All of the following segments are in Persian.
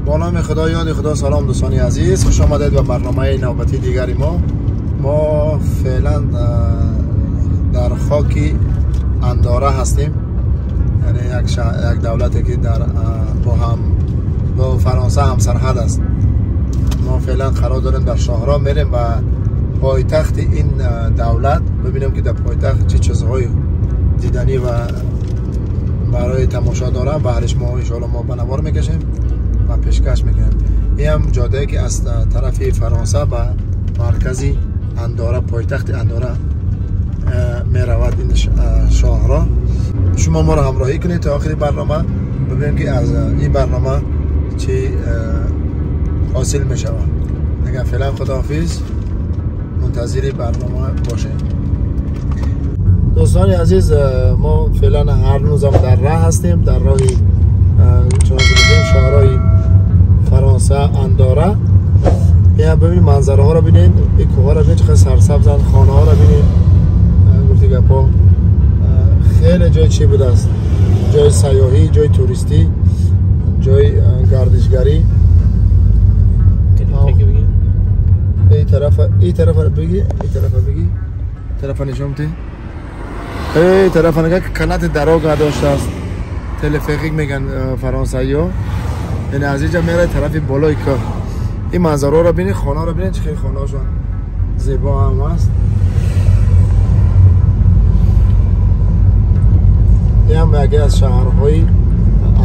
با نام خدا، یاد خدا. سلام دوستان عزیز، خوش آمدید به برنامه نوبتی دیگری ما فعلا در خاک انداره هستیم، یعنی یک دولتی که با فرانسه هم سرحد است. ما فعلا قرار داریم در شاهراه میریم و پایتخت این دولت ببینیم که در پایتخت چه چیزهای دیدنی و برای تماشا داره. بعدش ما انشاءالله ما بنوار میکشیم و پیشکش میکنیم. این هم جاده که از طرف فرانسه به مرکزی انداره، پایتخت انداره میرود این شاهراه. شما ما را همراهی کنید تا آخر برنامه ببینیم که از این برنامه چی حاصل میشود. اگر فعلا خداحافظ، منتظر برنامه باشید. دوستان عزیز، ما فعلا هر روز هم در راه هستیم، در راه شاهراه فرانسه انداره. یا ببین منظره ها رو ببینید، این کوه ها رو ببینید چقدر سرسبزن، خانه ها رو ببینید. گفتی گپا خیلی جای چی بوده است، جای سیاحی، جای توریستی، جای گردشگری. این طرف بگی، طرف نشون بده. این طرف نگاه که کنات دراغ داشته است، تلفیقی میگن فرانسوی ها. این از اینجا میره طرف بالای که این منظره رو ببینید، خانه رو ببینید چه خانه هاشون زیبا هم است. این هم یکی از شهرهای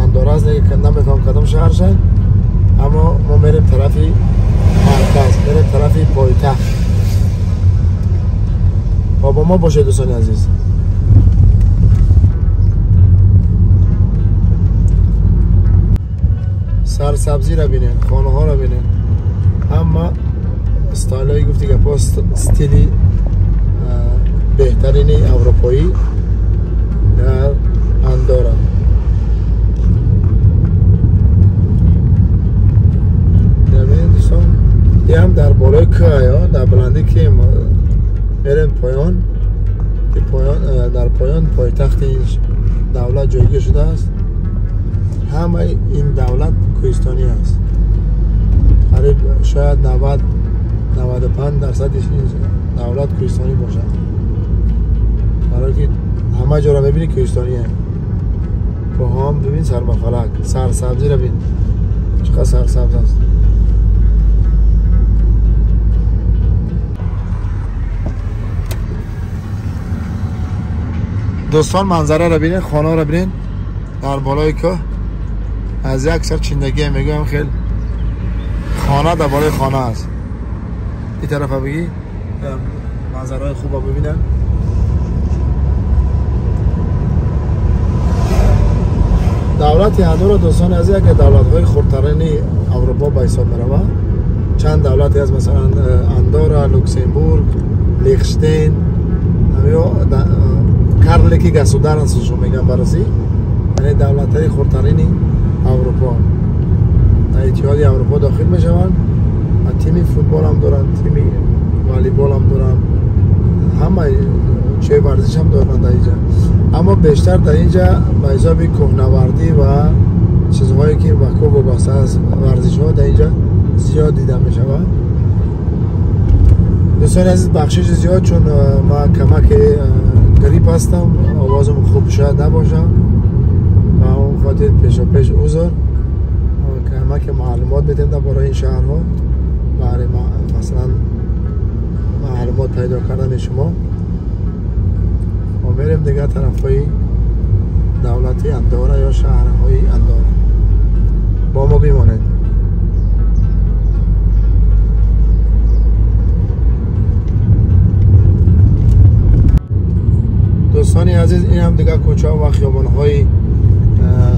انداره است که نمیفهم کدام شهر شد، اما ما میریم طرف مرکز، میریم طرف پایتخت. با ما باشید دوستان عزیز. سرسبزی را بینین، خانه ها را بینین، اما استایل هایی گفتی که پاست استیلی بهترین اروپایی در انداره. ببینید دوستان، این هم در بالای که در بلندی که میریم پایان، که در پایان پایتخت این دولت جایگیر شده است. همه این دولت کوهستانی است. قریب شاید 90-95% دولت کوهستانی باشد، برای که همه جا را ببینی کوهستانی هست. کوه هم ببین سربفلک، سرسبزی را ببین چقدر سرسبز است. دوستان منظره را ببینید، خانه را ببینید در بالای که از اکثر چندگی میگم خیلی خانه در بالای خانه است. این طرف بگی منظره خوب رو ببینن. دولت انداره دوستان از یک دولت های خردترین اروپا به حساب میروه. چند دولتی از مثلا انداره، لوکسمبورگ، لیخشتین یا کارلکی گسودارنسشو میگن برسی، یعنی دولت های خردترین اروپا در اتحادیه اروپا داخل میشوند. تیم فوتبال هم دارن، تیم والیبال هم دارن، همه چه ورزش هم دارن در اینجا. اما بیشتر در اینجا به حساب کوهنوردی و چیزهایی که با کوه وابسته از ورزش ها در اینجا زیاد دیده میشود. دوستان عزیز، بخشش زیاد چون ما کمک گریپ هستم، آوازم خوب شاید نباشم و اون خاطر پیش عذر. کمک معلومات میدیم برای این شهرها، برای مثلا معلومات پیدا کردن شما. ما میریم دیگه طرفای دولتی انداره یا شهرهای انداره. با ما بیمانید. دوستانی عزیز، این هم دیگه کوچه و خیابان‌های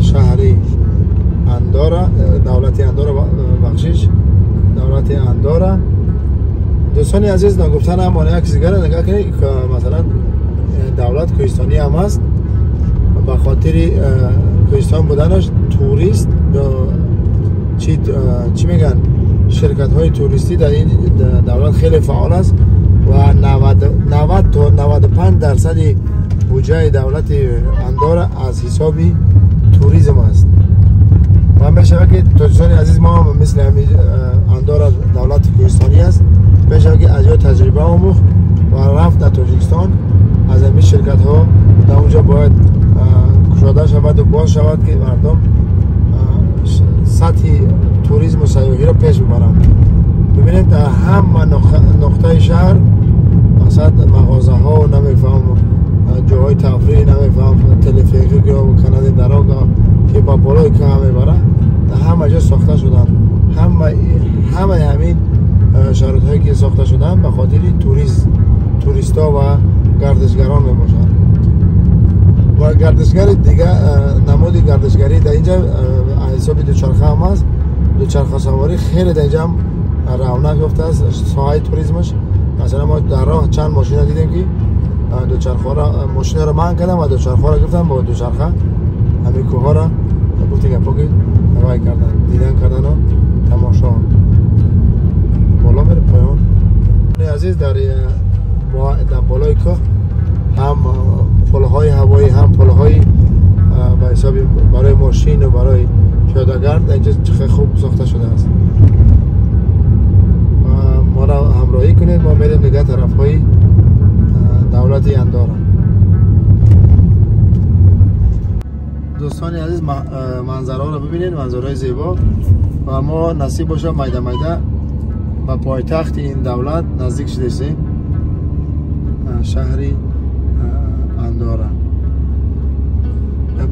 شهری انداره، دولتی انداره، بخشش دولتی انداره. دوستانی عزیز، نگفتن هم یک دیگر نگاه کنید که مثلا دولت کوهستانی هم هست، به خاطر کوهستان بودنش توریست یا چی میگن شرکت های توریستی در این دولت خیلی فعال است و 90 تا 95% بودجه دولت انداره از حساب توریسم است. و میشه که دوستان عزیز ما مثل همین اندارا دولت کوهستانی است، میشه که از تجربه آموخت و رفت در تاجیکستان از این شرکت ها در اونجا باید کشاده شود و باز شود که مردم سطح توریسم و سیاحی را پیش ببرند. ببینید در همه نقطه شهر مثلا مغازه ها و نمیفهم جاهای تفریح نمیفهم تلفریک و کانال دراگاه که با بالای که میبره در همه جا ساخته شدن. همین شرایط هایی که ساخته شدن به خاطر توریستا و گردشگران میباشند. و گردشگر دیگه نمود گردشگری در اینجا حساب دوچرخه هم هست. دوچرخه سواری خیلی در اینجا رونق یافته است ساحه توریسمش. مثلا ما در راه چند ماشین دیدیم که دوچرخه را ماشین را من کردم و دوچرخه را گفتم با دوچرخه همین کوه ها را گفتی گپا که هوای کردن دیدن کردن و تماشا بالا میره پایان. عزیز در بالای کوه هم پلهای هوایی هم پلهای به حساب برای ماشین و برای پیاده‌گرد اینجا خیلی خوب ساخته شده است. ما را همراهی کنید، ما میریم دیگه طرف های دولت اندارا. دوستان عزیز منظره را ببینید، منظره زیبا و ما نصیب باشه میده و پایتخت این دولت نزدیک شدیم شهری اندارا.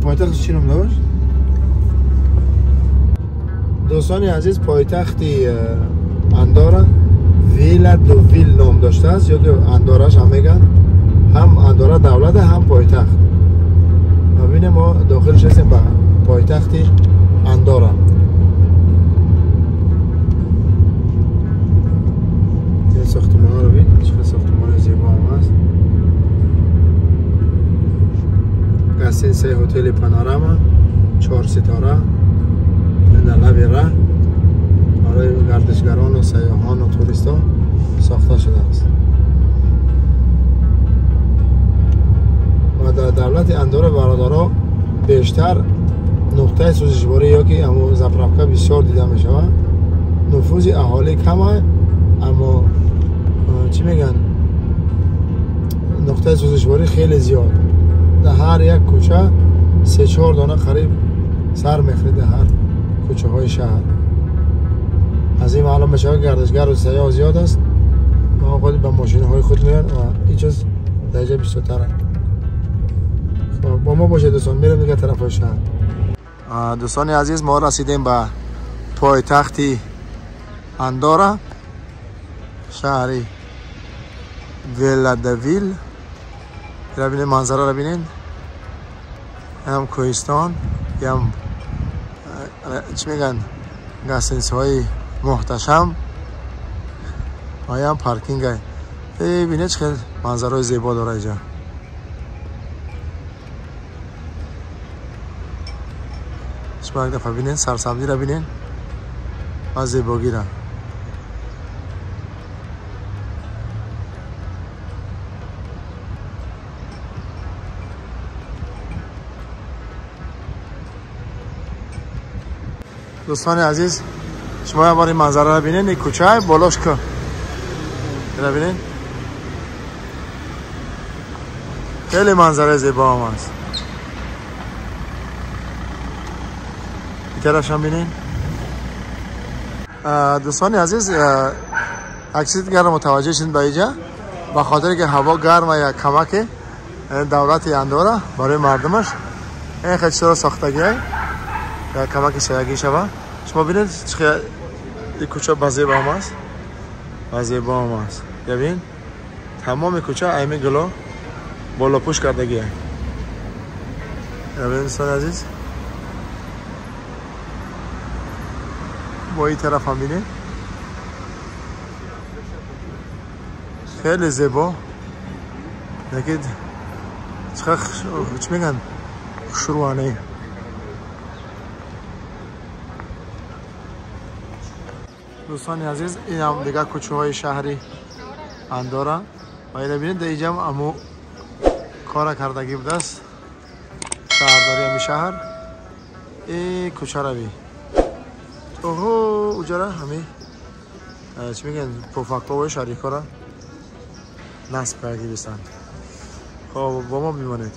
پایتخت چی نام داشت؟ دوستان عزیز پایتخت اندارا ویلا دو ویل نام داشته است یا که انداراش هم میگن، هم اندارا دولت هم پایتخت. ببینیم ما داخلش هستیم به پایتخت اندارا. این ساختمان ها رو ببین چقدر ساختمان زیبا هم هست. گستین سه هتل پانوراما 4 ستاره در لب راه برای گردشگران و سیاحان و توریستا ساخته شده است. و در دولت اندارا برادرها بیشتر نقطه سوزشواری یا که اما زپرفکه بسیار دیده می شود. نفوذ اهالی کمه اما چی میگن نقطه سوزشواری خیلی زیاد. در هر یک کوچه 3-4 دانه قریب سر میخرید هر کوچه های شهر. از این معلوم میشه گردشگر و سیاح زیاد است. ما خود به ماشین های خود میرن و این چیز در اینجا بیشتره. با ما باشه دوستان، میرم دیگه طرف های شهر. دوستان عزیز ما رسیدیم به پایتخت اندارا شهری ویلا دویل. ببینید منظره رو ببینید، هم کوهستان هم چی میگن گستینس های محتشم و هم پارکینگ های. ببینید چه منظره های زیبا داره اینجا. شما یک دفعه ببینید سرسبزی رو ببینید و زیباگی رو. دوستان عزیز شما بار این منظره رو ببینید. این کوچه بالاش که ببینید خیلی منظره زیبا هم هست. این طرفش هم ببینید. دوستان عزیز اکثر دیگر متوجه شدید به اینجا به خاطر که هوا گرمه یا کمک دولت اندارا برای مردمش این خیلی چرا ساختگی یا کمک شدگی شود. شما ببینید چقدر این کوچه بزیبا هم است، بزیبا هم است. ببین تمام کوچه ایمه گلو بالا پوش کردگیه. ببین دوستان عزیز با این طرف هم بینید خیلی زیبا. نگید چقدر چی میگن شروعانه. دوستان عزیز این هم دیگه کوچه های شهری اندارا و این ببینید در اینجا هم امو کار کردگی بوده است شهرداری همی شهر. این کوچه رو بی اوهو اونجا همه چی میگن پفک‌ها و شریک‌ها را نصب کردن. خب با ما بمانید.